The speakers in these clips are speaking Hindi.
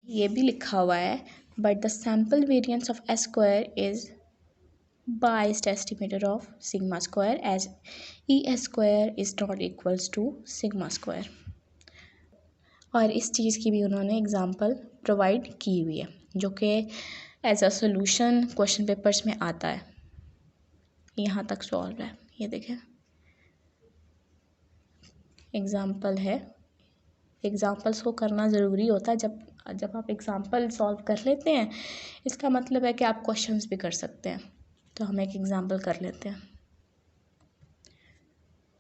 ये भी लिखा हुआ है but the sample variance of S square is biased estimator of sigma square as ES square is not equals to sigma square। और इस चीज़ की भी उन्होंने एग्जांपल प्रोवाइड की हुई है जो कि as a solution question papers में आता है। यहाँ तक सॉल्व है, ये देखें एग्जांपल है। एग्जांपल्स को करना ज़रूरी होता है। जब आप एग्जांपल सॉल्व कर लेते हैं इसका मतलब है कि आप क्वेश्चंस भी कर सकते हैं। तो हम एक एग्जांपल कर लेते हैं।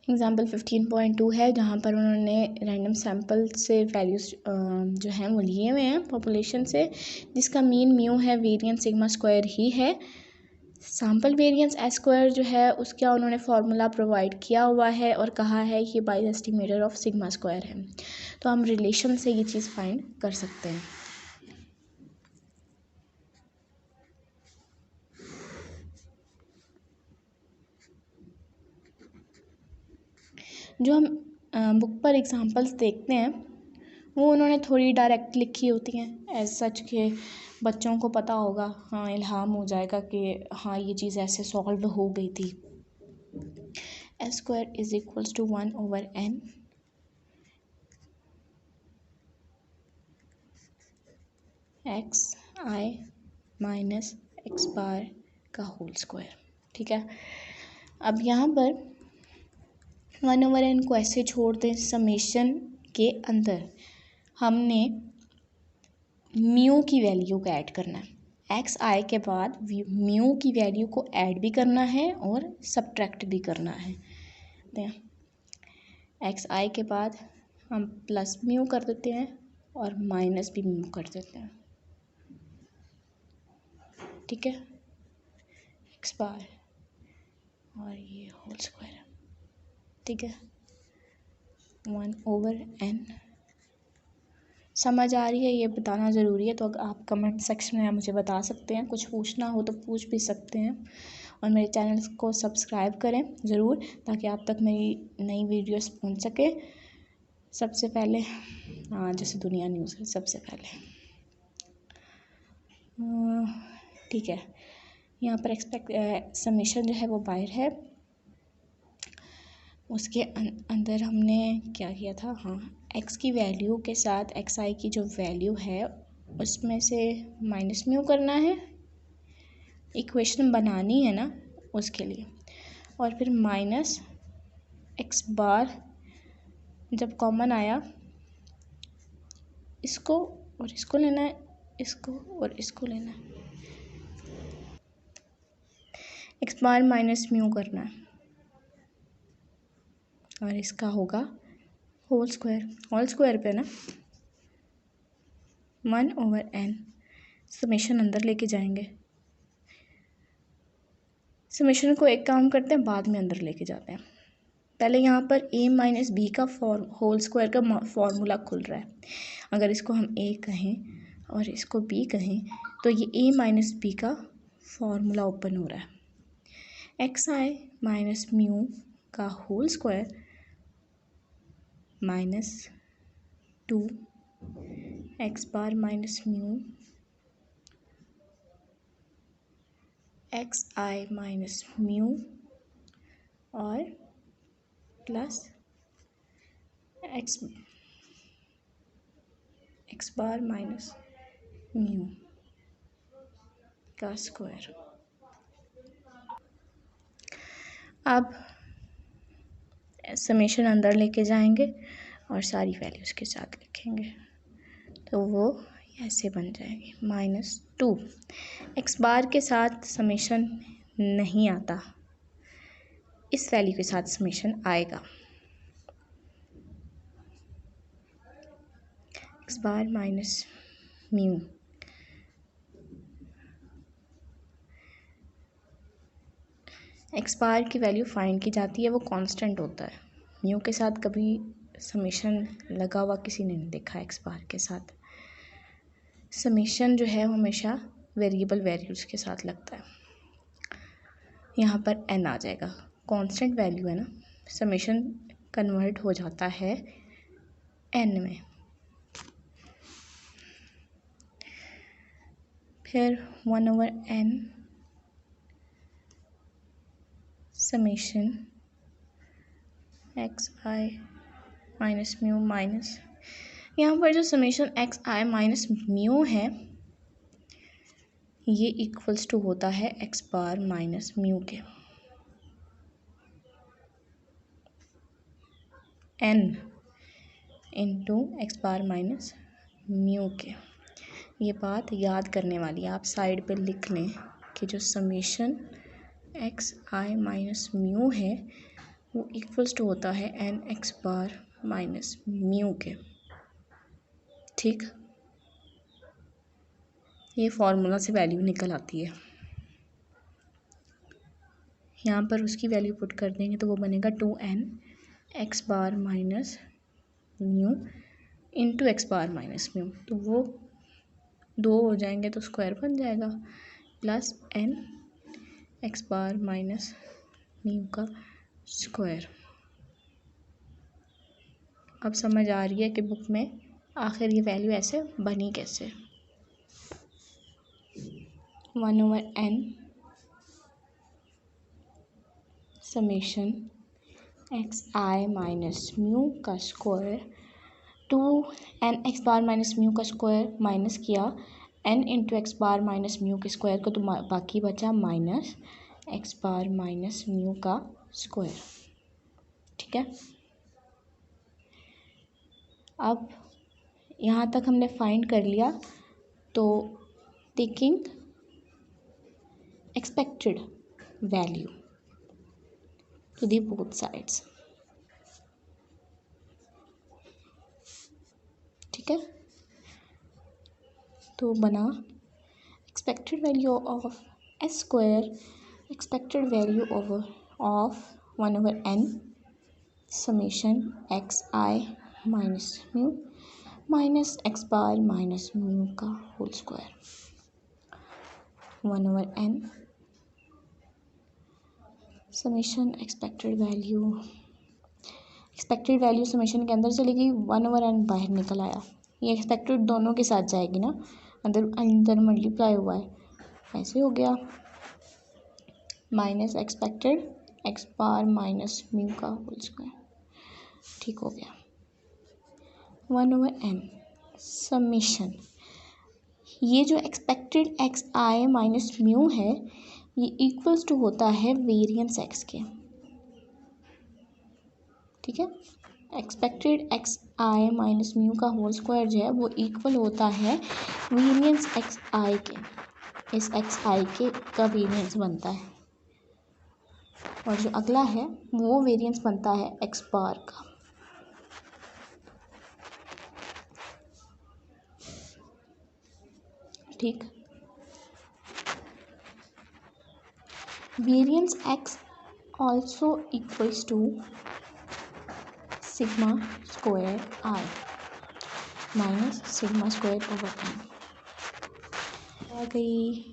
एग्जाम्पल 15.2 है जहाँ पर उन्होंने रैंडम सैम्पल से वैल्यूज़ जो हैं वो लिए हुए हैं पॉपुलेशन से, जिसका मीन म्यू है, वेरिएंस सिग्मा स्क्वायर ही है। सैम्पल वेरिएंस एस स्क्वायर जो है उसका उन्होंने फार्मूला प्रोवाइड किया हुआ है और कहा है कि by estimator of sigma square है। तो हम रिलेशन से ये चीज़ फाइंड कर सकते हैं। जो हम बुक पर एग्जांपल्स देखते हैं वो उन्होंने थोड़ी डायरेक्ट लिखी होती हैं एज सच के बच्चों को पता होगा, हाँ इल्हाम हो जाएगा कि हाँ ये चीज़ ऐसे सॉल्व हो गई थी। S square is equals to 1/n X I minus X bar का होल स्क्वायर। ठीक है, अब यहाँ पर 1/n को ऐसे छोड़ दें। समेशन के अंदर हमने म्यू की वैल्यू को ऐड करना है। एक्स आई के बाद म्यू की वैल्यू को ऐड भी करना है और सब्ट्रैक्ट भी करना है। एक्स आई के बाद हम प्लस म्यू कर देते हैं और माइनस भी म्यू कर देते हैं। ठीक है, एक्स बार और ये होल स्क्वायर। ठीक है, 1/n समझ आ रही है, ये बताना ज़रूरी है। तो अगर आप कमेंट सेक्शन में मुझे बता सकते हैं, कुछ पूछना हो तो पूछ भी सकते हैं। और मेरे चैनल को सब्सक्राइब करें ज़रूर ताकि आप तक मेरी नई वीडियोस पहुंच सके सबसे पहले। हाँ, जैसे दुनिया न्यूज़ है सबसे पहले। ठीक है, यहाँ पर समेशन जो है वो बाहर है। उसके अंदर हमने क्या किया था, हाँ एक्स की वैल्यू के साथ एक्स आई की जो वैल्यू है उसमें से माइनस म्यू करना है, इक्वेशन बनानी है ना उसके लिए। और फिर माइनस एक्स बार जब कॉमन आया इसको और इसको लेना है, इसको और इसको लेना है, एक्स बार माइनस म्यू करना है और इसका होगा होल स्क्वायर। होल स्क्वायर पे ना 1/n समेशन अंदर लेके जाएंगे। समेशन को एक काम करते हैं बाद में अंदर लेके जाते हैं। पहले यहाँ पर a माइनस बी का होल स्क्वायर का फॉर्मूला खुल रहा है। अगर इसको हम a कहें और इसको b कहें तो ये a माइनस बी का फॉर्मूला ओपन हो रहा है। एक्स आई माइनस म्यू का whole square minus 2 x bar minus mu x I minus mu और plus x bar minus mu का स्क्वायर। अब समेशन अंदर लेके जाएंगे और सारी वैल्यूज़ के साथ लिखेंगे तो वो ऐसे बन जाएगी -2। एक्स बार के साथ समेशन नहीं आता, इस वैल्यू के साथ समेशन आएगा। X bar minus mu x बार की वैल्यू फाइंड की जाती है, वो कांस्टेंट होता है। म्यू के साथ कभी समेशन लगा हुआ किसी ने नहीं देखा। एक्स बार के साथ समेशन जो है हमेशा वेरिएबल वैल्यूज़ के साथ लगता है। यहाँ पर n आ जाएगा, कांस्टेंट वैल्यू है ना, समेशन कन्वर्ट हो जाता है n में। फिर 1/n summation X I minus mu minus, यहाँ पर जो summation X I minus mu है ये इक्वल्स टू होता है एक्स बार माइनस म्यू के, n into x bar minus mu के। ये बात याद करने वाली है, आप साइड पे लिख लें कि जो summation X I minus mu है वो इक्वल्स टू होता है n x bar minus mu के। ठीक, ये फॉर्मूला से वैल्यू निकल आती है। यहाँ पर उसकी वैल्यू पुट कर देंगे तो वो बनेगा 2n x bar minus mu into x bar minus mu, तो वो 2 हो जाएंगे तो स्क्वायर बन जाएगा, plus n x bar minus mu का स्क्वायर। अब समझ आ रही है कि बुक में आखिर ये वैल्यू ऐसे बनी कैसे। 1/n summation X I minus mu का square 2n x bar minus mu का स्क्वायर माइनस किया n into x bar minus mu के स्क्वायर को, तो बाकी बचा minus X bar minus mu का स्क्वायर। ठीक है, अब यहाँ तक हमने फाइंड कर लिया, तो taking expected value to the both sides. ठीक है, तो बना expected value of S square, expected value of 1/n summation X I minus mu minus X bar minus mu का whole square. 1/n summation expected value summation के अंदर चली गई, 1/n बाहर निकल आया। ये एक्सपेक्टेड दोनों के साथ जाएगी ना, अंदर मल्टीप्लाई हुआ है, ऐसे हो गया minus expected x bar minus mu का होल स्क्वायर। ठीक हो गया। 1/n समेशन, ये जो expected x I minus mu है ये इक्वल्स टू होता है वेरिएंस एक्स के। ठीक है, expected x I minus mu का होल स्क्वायर जो है वो इक्वल होता है वेरिएंस एक्स आई के। इस एक्स आई के का वेरिएंस बनता है, और जो अगला है वो वेरिएंस बनता है एक्स बार का। ठीक, variance X also equals to sigma square I minus sigma square over N. आ गई,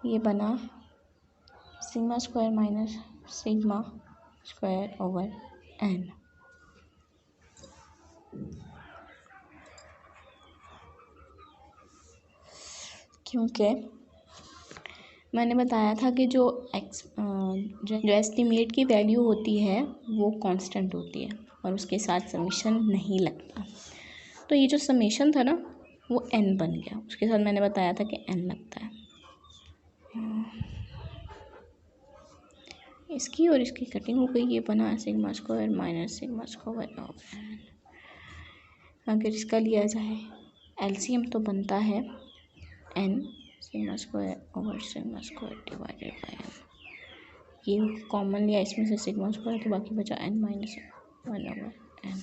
ये बना sigma square minus sigma square over N. क्योंकि मैंने बताया था कि जो एस्टीमेट की वैल्यू होती है वो कांस्टेंट होती है और उसके साथ समेशन नहीं लगता। तो ये जो समेशन था ना वो n बन गया, उसके साथ मैंने बताया था कि n लगता है। इसकी और इसकी कटिंग हो गई, ये बना sigma square minus sigma square over N. अगर इसका लिया जाए एलसीएम तो बनता है n sigma square over sigma square divided by n। ये कॉमन लिया इसमें से सिग्मा स्क्वायर, तो बाकी बचा n माइनस 1/n।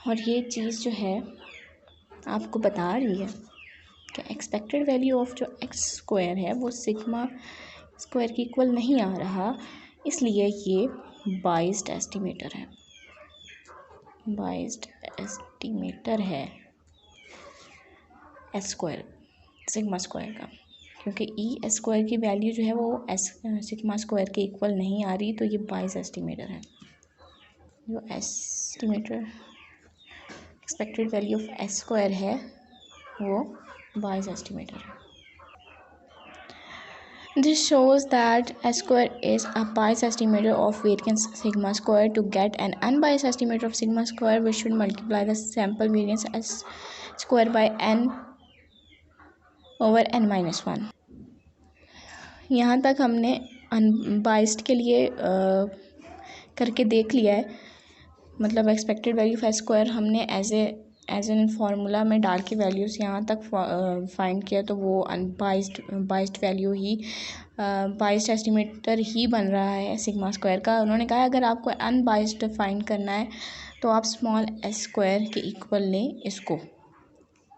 और ये चीज़ जो है आपको बता रही है कि एक्सपेक्टेड वैल्यू ऑफ जो एक्स स्क्वायर है वो सिग्मा स्क्वायर की इक्वल नहीं आ रहा, इसलिए ये बाइस्ड एस्टिमेटर है, बाइस्ड एस्टिमेटर है एस स्क्वायर सिग्मा स्क्वायर का। क्योंकि ई एस स्क्वायर की वैल्यू जो है वो एस सिग्मा स्क्वायर के इक्वल नहीं आ रही, तो ये बाइस्ड एस्टिमेटर है। जो estimated expected value of S square है वो बायस एस्टिमेटर है। This shows that S square is a biased estimator of variance sigma square. To get an unbiased estimator of sigma square, we should multiply the sample variance S square by n over n minus 1. यहाँ तक हमने अनबाइस्ड के लिए करके देख लिया है, मतलब expected value of S square हमने एज एन फार्मूला में डाल के वैल्यूज़ यहाँ तक फाइंड किया, तो वो बाइस्ड वैल्यू ही बाइस्ड एस्टिमेटर ही बन रहा है सिग्मा स्क्वायर का। उन्होंने कहा अगर आपको अनबाइस्ड फाइंड करना है तो आप स्मॉल एस स्क्वायर के इक्वल लें,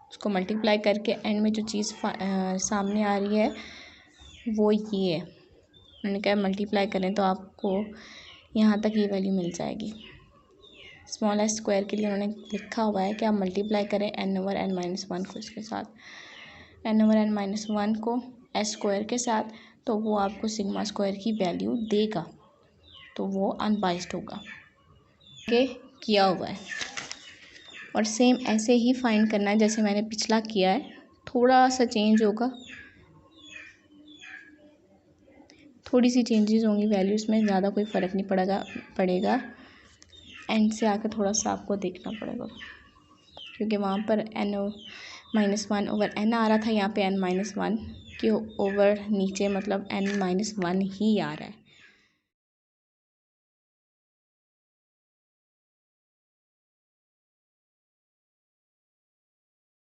उसको मल्टीप्लाई करके एंड में जो चीज़ सामने आ रही है वो ये है। उन्होंने कहा मल्टीप्लाई करें तो आपको यहाँ तक ये वैल्यू मिल जाएगी। स्मॉल एस स्क्वायर के लिए उन्होंने लिखा हुआ है कि आप मल्टीप्लाई करें एन ओवर एन माइनस 1 को इसके साथ, एन ओवर एन माइनस 1 को एस स्क्वायर के साथ, तो वो आपको सिग्मा स्क्वायर की वैल्यू देगा, तो वो अनबाइस्ड होगा। ओके, किया हुआ है। और सेम ऐसे ही फाइंड करना है जैसे मैंने पिछला किया है, थोड़ा सा चेंज होगा, थोड़ी सी चेंजेस होंगी वैल्यूज़ में, ज़्यादा कोई फ़र्क नहीं पड़ेगा। एंड से आकर थोड़ा सा आपको देखना पड़ेगा, क्योंकि वहाँ पर एन माइनस 1 ओवर एन आ रहा था, यहाँ पे एन माइनस 1 के ओवर नीचे मतलब एन माइनस 1 ही आ रहा है।